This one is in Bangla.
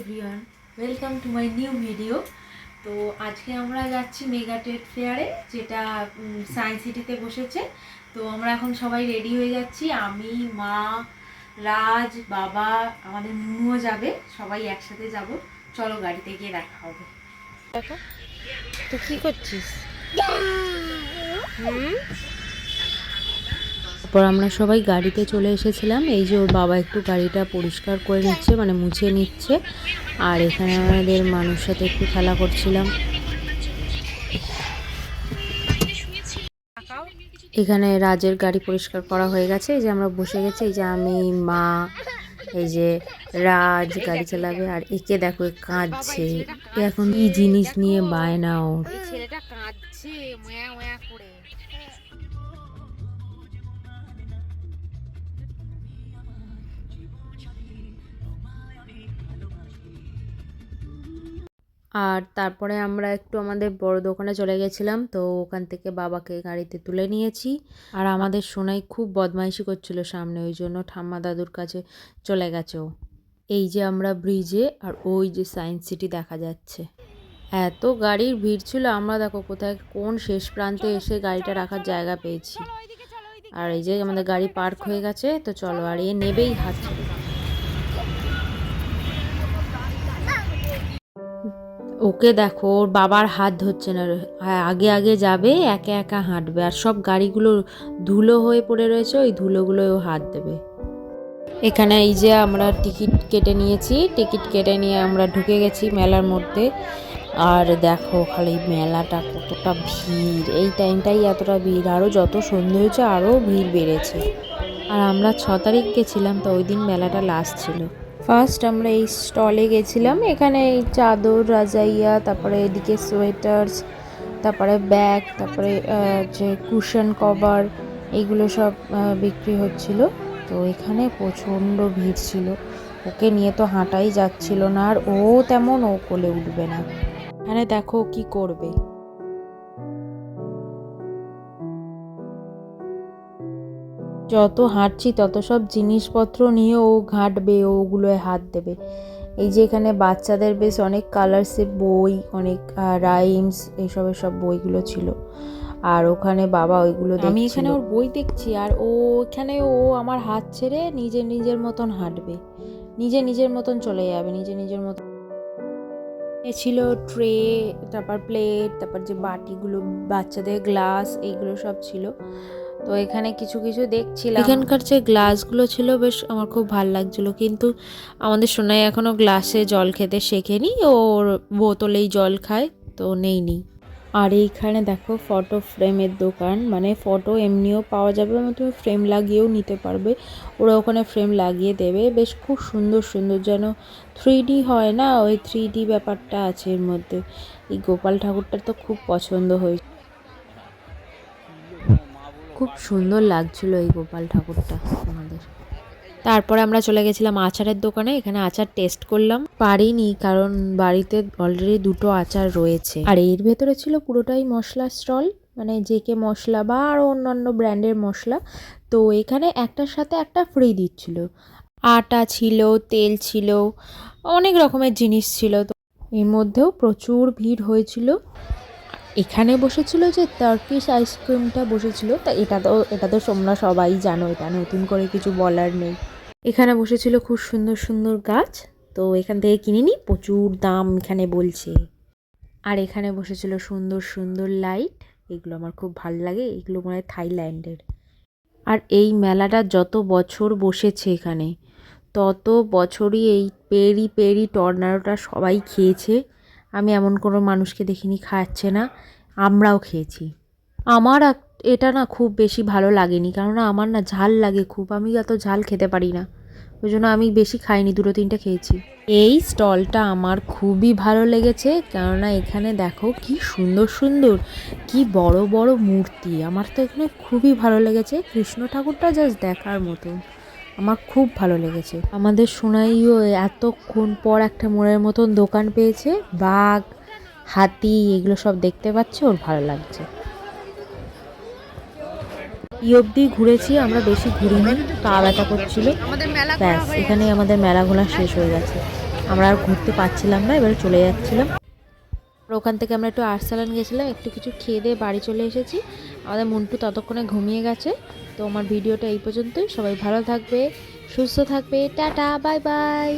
Everyone, welcome to my new video. তো আজকে আমরা যাচ্ছি মেগা ট্রেড ফেয়ারে, যেটা সায়েন্স সিটিতে বসেছে। তো আমরা এখন সবাই রেডি হয়ে যাচ্ছি, আমি, মা, রাজ, বাবা, আমাদের মুনুও যাবে, সবাই একসাথে যাব। চলো গাড়িতে গিয়ে দেখা হবে। দেখো তুই কি করছিস? তারপর আমরা সবাই গাড়িতে চলে এসেছিলাম। এই যে ওর বাবা একটু গাড়িটা পরিষ্কার করে নিচ্ছে, মানে মুছে নিচ্ছে। আর এখানে আমাদের মানুষ সাথে একটু খেলা করছিলাম। এখানে রাজের গাড়ি পরিষ্কার করা হয়ে গেছে। এই যে আমরা বসে গেছি, এই যে আমি, মা, এই যে রাজ গাড়ি চালাবে। আর একে দেখো কাঁদছে, এখন কি জিনিস নিয়ে বায়না ওর। ছেলেটা কাঁদছে ময়া ময়া করে। আর তারপরে আমরা একটু আমাদের বড় দোকানে চলে গেছিলাম। তো ওখান থেকে বাবাকে গাড়িতে তুলে নিয়েছি। আর আমাদের সোনাই খুব বদমাইশি করছিল সামনে, ওই জন্য ঠাম্মা দাদুর কাছে চলে গেছে ও। এই যে আমরা ব্রিজে, আর ওই যে সায়েন্স সিটি দেখা যাচ্ছে। এত গাড়ির ভিড় ছিল, আমরা দেখো কোথায় কোন শেষ প্রান্তে এসে গাড়িটা রাখার জায়গা পেয়েছি। আর এই যে আমাদের গাড়ি পার্ক হয়ে গেছে, তো চলো। আর এ নেবেই হাত ছেড়ে। ওকে দেখো, ওর বাবার হাত ধরছে না, আগে আগে যাবে, একা একা হাঁটবে। আর সব গাড়িগুলো ধুলো হয়ে পড়ে রয়েছে, ওই ধুলোগুলোয় ও হাত দেবে। এখানে এই যে আমরা টিকিট কেটে নিয়েছি, টিকিট কেটে নিয়ে আমরা ঢুকে গেছি মেলার মধ্যে। আর দেখো খালি মেলাটা কতটা ভিড়, এই টাইমটাই এতটা ভিড়, আরও যত সন্ধে হয়েছে আরও ভিড় বেড়েছে। আর আমরা 6 তারিখ গেছিলাম, তো ওই দিন মেলাটা লাস্ট ছিল। ফার্স্ট আমরা এই স্টলে গেছিলাম, এখানে এই চাদর, রাজাইয়া, তারপরে এদিকে সোয়েটার্স, তারপরে ব্যাগ, তারপরে যে কুশন কভার, এইগুলো সব বিক্রি হচ্ছিল। তো এখানে প্রচণ্ড ভিড় ছিল, ওকে নিয়ে তো হাঁটাই যাচ্ছিল না। আর ও তেমন ও কোলে উঠবে না। এখানে দেখো কি করবে। যত হাঁটছি তত সব জিনিসপত্র নিয়ে ও ঘাঁটবে, ওগুলোয় হাত দেবে। এই যে এখানে বাচ্চাদের বেশ অনেক কালার্সের বই, অনেক রাইমস, এইসবের সব বইগুলো ছিল। আর ওখানে বাবা ওইগুলো দেখছিল। আমি এখানে ওর বই দেখছি, আর ও এখানে ও আমার হাত ছেড়ে নিজের নিজের মতন হাঁটবে, নিজের মতন চলে যাবে, নিজের মতন। ছিল ট্রে, তারপর প্লেট, তারপর যে বাটিগুলো, বাচ্চাদের গ্লাস, এইগুলো সব ছিল। তো এখানে কিছু কিছু দেখছিলাম। এখানকার যে গ্লাসগুলো ছিল বেশ আমার খুব ভালো লাগছিলো, কিন্তু আমাদের সোনাই এখনও গ্লাসে জল খেতে শেখেনি, ওর বোতলেই জল খায়, তো নেই। আর এইখানে দেখো ফটো ফ্রেমের দোকান, মানে ফটো এমনিও পাওয়া যাবে, তুমি ফ্রেম লাগিয়েও নিতে পারবে, ওরা ওখানে ফ্রেম লাগিয়ে দেবে। বেশ খুব সুন্দর সুন্দর, যেন 3D হয় না, ওই 3D ব্যাপারটা আছে এর মধ্যে। এই গোপাল ঠাকুরটা তো খুব পছন্দ হয়েছে, খুব সুন্দর লাগছিল এই গোপাল ঠাকুরটা আমাদের। তারপরে আমরা চলে গেছিলাম আচারের দোকানে, এখানে আচার টেস্ট করলাম, পারিনি কারণ বাড়িতে অলরেডি 2টো আচার রয়েছে। আর এর ভেতরে ছিল পুরোটাই মশলা স্টল, মানে জেকে মশলা বা আরও অন্যান্য ব্র্যান্ডের মশলা। তো এখানে একটার সাথে একটা ফ্রি দিচ্ছিল, আটা ছিল, তেল ছিল, অনেক রকমের জিনিস ছিল। তো এর মধ্যেও প্রচুর ভিড় হয়েছিল। এখানে বসেছিল যে টার্কিশ আইসক্রিমটা বসেছিল, তা এটা তো তোমরা সবাই জানো, এটা নতুন করে কিছু বলার নেই। এখানে বসেছিল খুব সুন্দর সুন্দর গাছ, তো এখান থেকে কিনে নিই, প্রচুর দাম এখানে বলছে। আর এখানে বসেছিল সুন্দর সুন্দর লাইট, এগুলো আমার খুব ভালো লাগে, এগুলো মনে হয় থাইল্যান্ডের। আর এই মেলাটা যত বছর বসেছে এখানে, তত বছরই এই পেরি পেরি টর্নাডোটা সবাই খেয়েছে। আমি এমন কোনো মানুষকে দেখিনি খাচ্ছে না, আমরাও খেয়েছি। আমার এটা না খুব বেশি ভালো লাগেনি, কারণ আমার না ঝাল লাগে খুব, আমি এত ঝাল খেতে পারি না, ওই জন্য আমি বেশি খাইনি, 2-3টে খেয়েছি। এই স্টলটা আমার খুবই ভালো লেগেছে, কেননা এখানে দেখো কি সুন্দর সুন্দর, কি বড় বড় মূর্তি। আমার তো এখানে খুবই ভালো লেগেছে, কৃষ্ণ ঠাকুরটা জাস্ট দেখার মতো, আমার খুব ভালো লেগেছে। আমাদের সোনাইও এতক্ষণ পর একটা মোড়ের মতন দোকান পেয়েছে, বাঘ, হাতি, এগুলো সব দেখতে পাচ্ছে, ওর ভালো লাগছে। এই অবধি ঘুরেছি আমরা, বেশি ঘুরিনি, পা ব্যথা করছিল, ব্যাস এখানেই আমাদের মেলা ঘোরা শেষ হয়ে গেছে। আমরা আর ঘুরতে পারছিলাম না, এবারে চলে যাচ্ছিলাম। আর ওখান থেকে আমরা একটু আর্সালান গেছিলাম, একটু কিছু খেয়ে দিয়ে বাড়ি চলে এসেছি। আমাদের মন্টু ততক্ষণে ঘুমিয়ে গেছে। তো আমার ভিডিওটা এই পর্যন্তই। সবাই ভালো থাকবে, সুস্থ থাকবে, টাটা, বাই বাই।